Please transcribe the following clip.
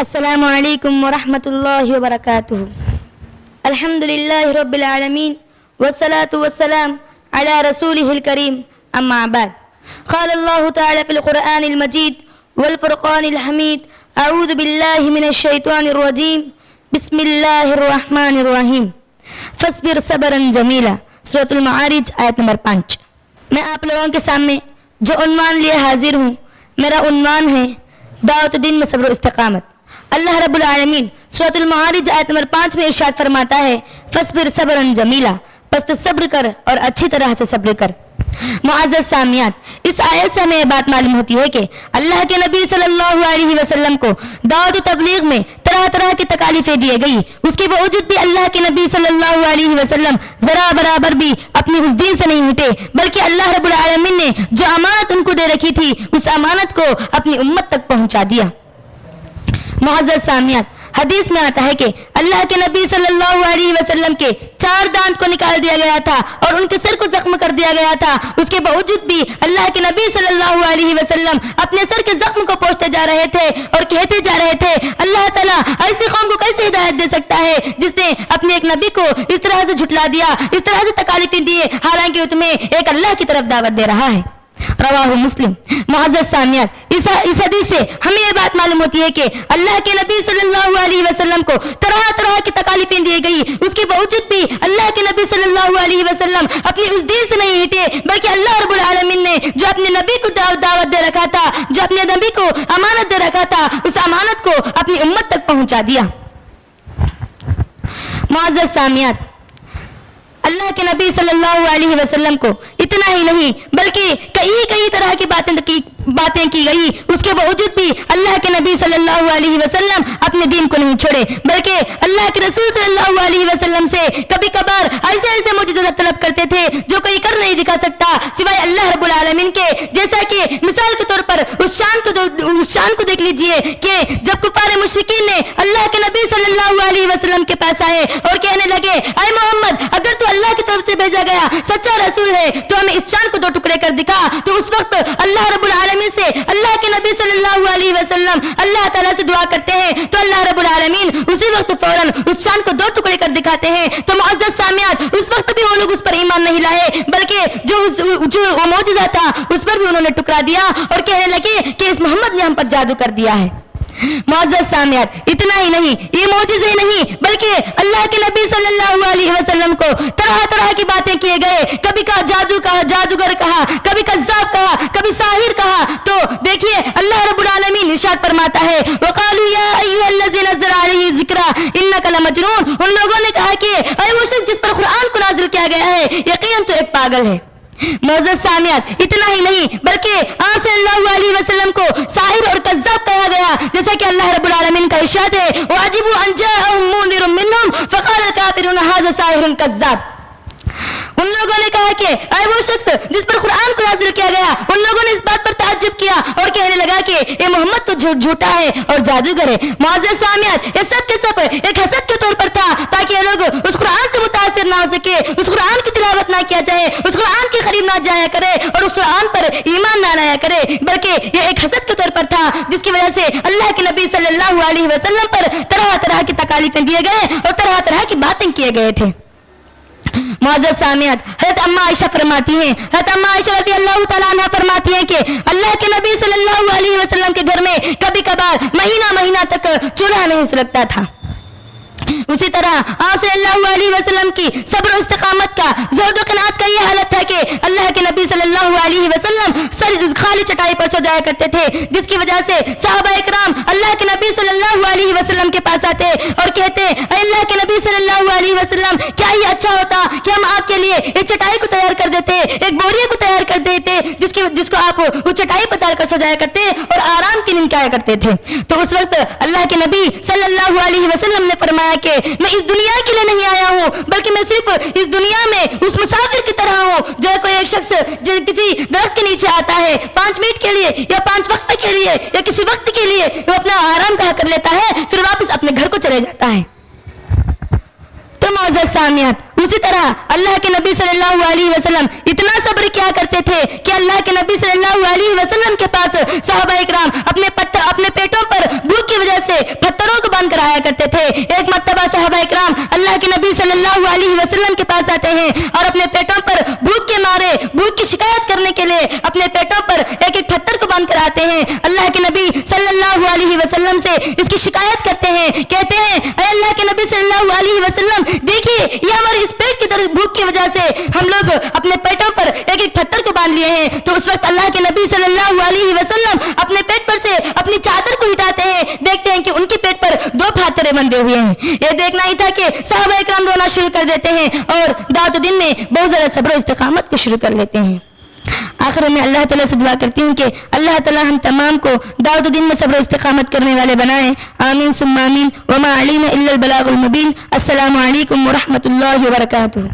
السلام علیکم ورحمۃ اللہ وبرکاتہ. الحمد للہ رب العالمین والصلاة والسلام علی رسولہ الکریم. اما بعد، قال اللہ تعالی فی القرآن المجید والفرقان الحمید: اعوذ باللہ من الشیطان الرجیم، بسم اللہ الرحمن الرحیم. فاصبر صبرا جمیلا. سورۃ المعارج آیت نمبر 5. میں آپ لوگوں کے سامنے جو عنوان لیے حاضر ہوں، میرا عنوان ہے دعوت دین میں صبر و استقامت. اللہ رب العالمین سورۃ المعارج آیت نمبر 5 میں ارشاد فرماتا ہے: فاصبر صبرا جمیلا، بس تو صبر کر اور اچھی طرح سے صبر کر. معزز سامعات، اس آیت سے ہمیں یہ بات معلوم ہوتی ہے کہ اللہ کے نبی صلی اللہ علیہ وسلم کو دعوت و تبلیغ میں طرح طرح کی تکالیفیں دی گئی، اس کے باوجود بھی اللہ کے نبی صلی اللہ علیہ وسلم ذرا برابر بھی اپنی اس دین سے نہیں ہٹے، بلکہ اللہ رب العالمین نے جو امانت ان کو دے رکھی تھی اس امانت کو اپنی امت تک پہنچا دیا. معزز سامعات، حدیث میں آتا ہے کہ اللہ کے نبی صلی اللہ علیہ وسلم کے 4 دانت کو نکال دیا گیا تھا اور ان کے سر کو زخم کر دیا گیا تھا. اس کے باوجود بھی اللہ کے نبی صلی اللہ علیہ وسلم اپنے سر کے زخم کو پوچھتے جا رہے تھے اور کہتے جا رہے تھے: اللہ تعالیٰ ایسی قوم کو کیسے ہدایت دے سکتا ہے جس نے اپنے ایک نبی کو اس طرح سے جھٹلا دیا، اس طرح سے تکالیفیں دیے، حالانکہ وہ تمہیں ایک اللہ کی طرف دعوت دے رہا ہے. رواہ مسلم. معزز سامعات، اس حدیث سے ہمیں یہ بات معلوم ہوتی ہے کہ اللہ کے نبی صلی اللہ علیہ وسلم کو طرح طرح کی تکالیفیں دی گئی، اس کے باوجود بھی اللہ کے نبی صلی اللہ علیہ وسلم اپنی اس دین سے نہیں ہٹے، بلکہ اللہ رب العالمین نے جو اپنے نبی کو دعوت دے رکھا تھا، جو اپنے نبی کو امانت دے رکھا تھا، اس امانت کو اپنی امت تک پہنچا دیا. معزز سامعات، اللہ کے نبی صلی اللہ علیہ وسلم کو اتنا ہی نہیں بلکہ کئی طرح کی باتیں کی گئی، اس کے باوجود بھی اللہ کے نبی صلی اللہ علیہ وسلم اپنے دین کو نہیں چھوڑے، بلکہ اللہ کے رسول صلی اللہ علیہ وسلم سے کبھی کبھار ایسے معجزات طلب کرتے تھے جو کوئی کر نہیں دکھا سکتا سوائے اللہ رب العالمین کے. جیسا کہ مثال کے طور پر اس شان کو دیکھ لیجئے کہ جب کفار مشرکین نے اللہ کے نبی صلی اللہ علیہ وسلم کے پاس آئے اور کہنے لگے: اے محمد، اگر تو اللہ کی طرف سے بھیجا گیا سچا رسول ہے تو ہمیں اس شان کو 2 ٹکڑے کر دکھا. تو اس وقت اللہ رب العالمین سے اللہ کے نبی صلی اللہ علیہ وسلم اللہ تعالیٰ سے دعا کرتے ہیں تو اللہ رب العالمین اسی وقت فوراً اس شان کو 2 ٹکڑے کر دکھاتے ہیں. تو معزز سامعات، اس وقت بھی وہ لوگ اس پر ایمان نہیں لائے، بلکہ جو وہ معجزہ تھا اس پر بھی انہوں نے ٹکرا دیا اور کہنے لگے کہ اس محمد نے ہم پر جادو کر دیا ہے. معزز سامعات، اتنا ہی نہیں، یہ معجزے نہیں بلکہ اللہ کے نبی صلی اللہ علیہ وسلم کو طرح طرح کی باتیں کیے گئے. کبھی کا جادو کہا، جادوگر کہا، کبھی کذاب کہا، کبھی ساحر کہا. تو دیکھیے اللہ رب العالمین ارشاد فرماتا ہے: وقالوا یا ایھا الذی نزل علیہ الذکر انک لمجنون. ان لوگوں نے کہا کہ اے وہ شخص جس پر قرآن کو نازل کیا گیا ہے، یقیناً تو ایک پاگل ہے. معزز سامعات، اتنا ہی نہیں بلکہ آپ صلی اللہ علیہ وسلم کو ساحر اور کذاب کہا گیا، جیسا کہ اللہ رب العالمین کا ارشاد ہے: وَعَجِبُوا أَن جَاءَهُم مُنذِرٌ مِّنْهُمْ فَقَالَ الْكَافِرُونَ هَٰذَا سَاحِرٌ كَذَّابٌ. ان لوگوں نے کہا کہ اے وہ شخص جس پر قرآن کو نازل کیا گیا، ان لوگوں نے اس بات پر تعجب کیا اور کہنے لگا کہ اے محمد تو جھوٹا ہے اور جادوگر ہے. معزز سامعات، یہ سب کے سب ایک حسد کے طور پر تھا تاکہ یہ لوگ اس قرآن سے متاثر نہ ہو سکے، اس قرآن کی تلاوت نہ کیا جائے، اس قرآن کے قریب نہ جایا کرے اور اس قرآن پر ایمان نہ لایا کرے، بلکہ یہ ایک حسد کے طور پر تھا جس کی وجہ سے اللہ کے نبی صلی اللہ علیہ وسلم پر طرح طرح کی تکالیفیں دیے گئے اور طرح طرح کی باتیں کیے گئے تھے. معزز سامعات، حضرت اما عائشہ فرماتی ہیں، حضرت اما عائشہ رضی اللہ تعالیٰ عنہ فرماتی ہیں کہ اللہ کے نبی صلی اللہ علیہ وسلم کے گھر میں کبھی کبھار مہینہ تک چولہا نہیں سلگتا تھا. اسی طرح آپ صلی اللہ علیہ وسلم کی صبر و استقامت کا، زہد و قناعت کا یہ حالت تھا کہ اللہ کے نبی صلی اللہ علیہ وسلم خالی چٹائی پر سو جایا کرتے تھے، جس کی وجہ سے صحابہ اکرام اللہ کے نبی صلی اللہ علیہ وسلم کے پاس آتے اور کہتے: اے اللہ کے نبی صلی اللہ علیہ وسلم، کیا یہ اچھا ہوتا کہ ہم آپ کے لیے ایک چٹائی کو تیار کر دیتے، ایک بوریے کو تیار کر دیتے جس کو آپ اس چٹائی پر ڈال کر سو جایا کرتے اور آرام کی نیند کیا کرتے تھے. تو اس وقت اللہ کے نبی صلی اللہ علیہ وسلم نے فرمایا کہ میں اس دنیا کے لیے نہیں آیا ہوں، بلکہ میں صرف اس دنیا میں اس مسافر کی طرح ہوں جو کوئی ایک شخص جو کسی درخت کے نیچے آتا ہے 5 منٹ کے لیے یا 5 وقت کے لیے یا کسی وقت کے لیے، وہ اپنا آرام کہا کر لیتا ہے، پھر واپس اپنے گھر کو چلے جاتا ہے. تو معزز سامعات، اسی طرح اللہ کے نبی صلی اللہ علیہ وسلم اتنا صبر کیا کرتے تھے کہ اللہ کے نبی صلی اللہ علیہ وسلم کے پاس صحابہ اکرام اپنے پیٹوں پر بھوک کی وجہ سے کرتے تھے. ایک مرتبہ صحابہ اکرام اللہ کے نبی صلی اللہ علیہ وسلم کے پاس آتے ہیں اور اپنے پیٹوں پر بھوک کے مارے بھوک کی شکایت کرنے کے لیے اپنے پیٹوں پر ایک ایک پتھر کو باندھ کر آتے ہیں. اللہ کے نبی صلی اللہ علیہ وسلم سے اس کی شکایت کرتے ہیں, کہتے ہیں اے اللہ کے نبی صلی اللہ علیہ وسلم, دیکھیے یہ ہماری اس پیٹ کی طرح بھوک کی وجہ سے ہم لوگ اپنے پیٹوں پر ایک ایک پتھر کو باندھ لیے ہیں. تو اس وقت اللہ کے نبی صلی اللہ علیہ وسلم اپنے پیٹ پر سے اپنی چادر کو ہٹاتے ہیں, دیکھتے ہیں کہ ان کے پیٹ پر 2 پھاترے بندھے ہوئے ہیں. یہ دیکھنا ہی تھا کہ صحابہ اکرام رونا شروع کر دیتے ہیں اور دعوت دین میں بہت زیادہ صبر و استقامت کو شروع کر لیتے ہیں. آخر میں اللہ تعالیٰ سے دعا کرتی ہوں کہ اللہ تعالیٰ ہم تمام کو دعوت دین میں صبر و استقامت کرنے والے بنائیں. آمین ثم آمین. وما علینا الا البلاغ المبین. السلام علیکم ورحمۃ اللہ وبرکاتہ.